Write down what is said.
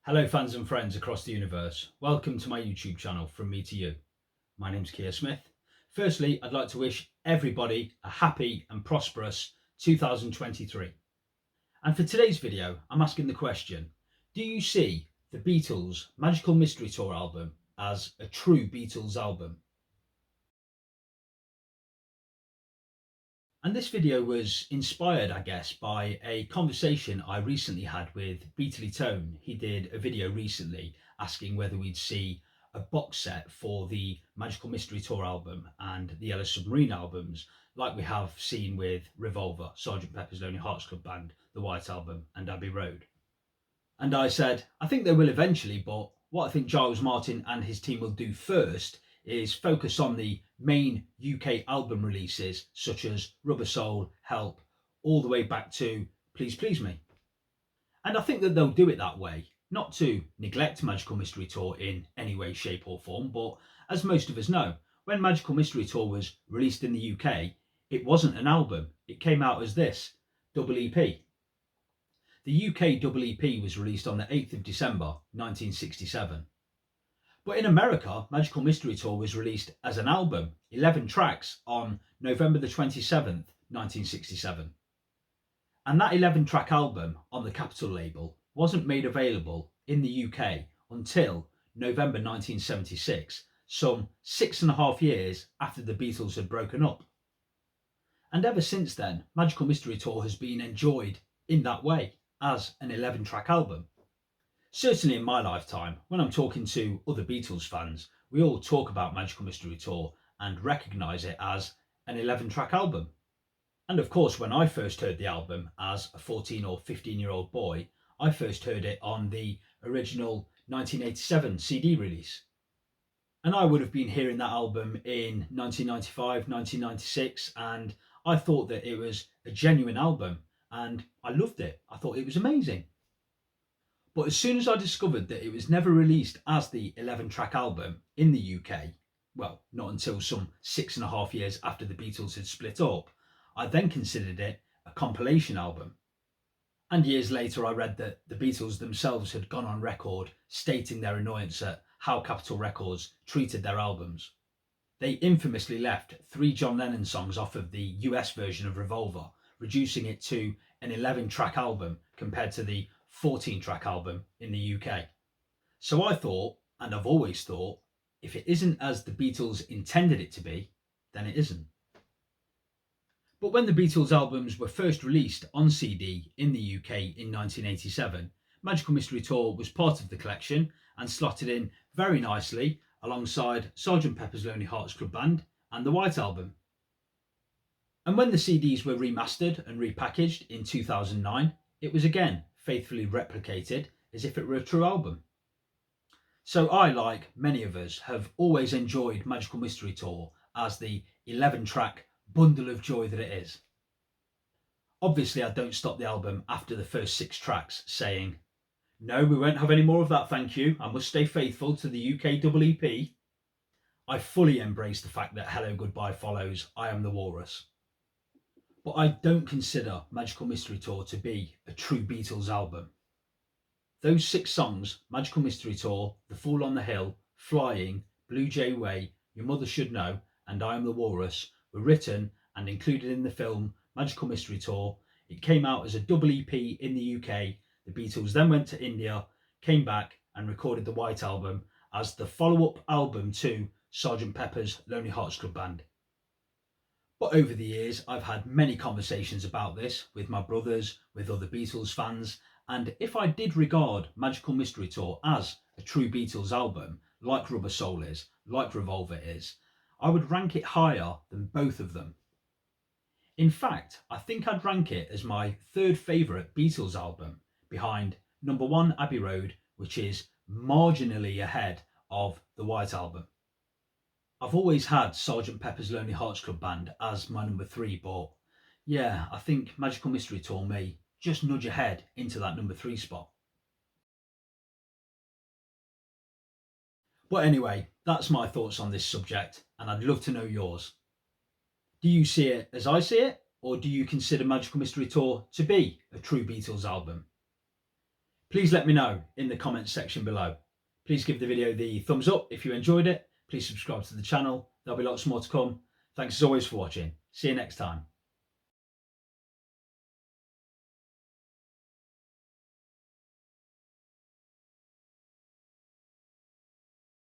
Hello fans and friends across the universe. Welcome to my YouTube channel From Me to You. My name's Keir Smith. Firstly, I'd like to wish everybody a happy and prosperous 2023. And for today's video, I'm asking the question, do you see the Beatles Magical Mystery Tour album as a true Beatles album? And this video was inspired, I guess, by a conversation I recently had with Beatly Tone. He did a video recently asking whether we'd see a box set for the Magical Mystery Tour album and the Yellow Submarine albums, like we have seen with Revolver, Sgt. Pepper's Lonely Hearts Club Band, The White Album, and Abbey Road. And I said, I think they will eventually, but what I think Giles Martin and his team will do first is focus on the main UK album releases, such as Rubber Soul, Help, all the way back to Please Please Me. And I think that they'll do it that way, not to neglect Magical Mystery Tour in any way, shape, or form, but as most of us know, when Magical Mystery Tour was released in the UK, it wasn't an album, it came out as this double EP. The UK double EP was released on the 8th of December 1967. But in America, Magical Mystery Tour was released as an album, 11 tracks, on November the 27th, 1967. And that 11-track album on the Capitol label wasn't made available in the UK until November 1976, some 6.5 years after the Beatles had broken up. And ever since then, Magical Mystery Tour has been enjoyed in that way, as an 11-track album. Certainly in my lifetime, when I'm talking to other Beatles fans, we all talk about Magical Mystery Tour and recognise it as an 11-track album. And of course, when I first heard the album as a 14 or 15-year-old boy, I first heard it on the original 1987 CD release. And I would have been hearing that album in 1995, 1996, and I thought that it was a genuine album and I loved it. I thought it was amazing. But as soon as I discovered that it was never released as the 11-track album in the UK, well, not until some 6.5 years after the Beatles had split up, I then considered it a compilation album. And years later, I read that the Beatles themselves had gone on record stating their annoyance at how Capitol Records treated their albums. They infamously left 3 John Lennon songs off of the US version of Revolver, reducing it to an 11-track album compared to the 14-track album in the UK. So I thought, and I've always thought, if it isn't as the Beatles intended it to be, then it isn't. But when the Beatles albums were first released on CD in the UK in 1987, Magical Mystery Tour was part of the collection and slotted in very nicely alongside Sgt. Pepper's Lonely Hearts Club Band and The White Album. And when the CDs were remastered and repackaged in 2009, it was again faithfully replicated as if it were a true album. So I, like many of us, have always enjoyed Magical Mystery Tour as the 11-track bundle of joy that it is. Obviously, I don't stop the album after the first 6 tracks saying, no, we won't have any more of that, thank you. I must stay faithful to the UK double EP. I fully embrace the fact that Hello Goodbye follows I Am the Walrus. But I don't consider Magical Mystery Tour to be a true Beatles album. Those 6 songs, Magical Mystery Tour, The Fool on the Hill, Flying, Blue Jay Way, Your Mother Should Know, and I Am the Walrus, were written and included in the film Magical Mystery Tour. It came out as a double EP in the UK. The Beatles then went to India, came back and recorded the White Album as the follow-up album to Sgt. Pepper's Lonely Hearts Club Band. But over the years, I've had many conversations about this with my brothers, with other Beatles fans, and if I did regard Magical Mystery Tour as a true Beatles album, like Rubber Soul is, like Revolver is, I would rank it higher than both of them. In fact, I think I'd rank it as my 3rd favourite Beatles album, behind number 1 Abbey Road, which is marginally ahead of the White Album. I've always had Sgt. Pepper's Lonely Hearts Club Band as my number 3, but yeah, I think Magical Mystery Tour may just nudge ahead into that number 3 spot. But anyway, that's my thoughts on this subject, and I'd love to know yours. Do you see it as I see it, or do you consider Magical Mystery Tour to be a true Beatles album? Please let me know in the comments section below. Please give the video the thumbs up if you enjoyed it. Please subscribe to the channel. There'll be lots more to come. Thanks as always for watching. See you next time.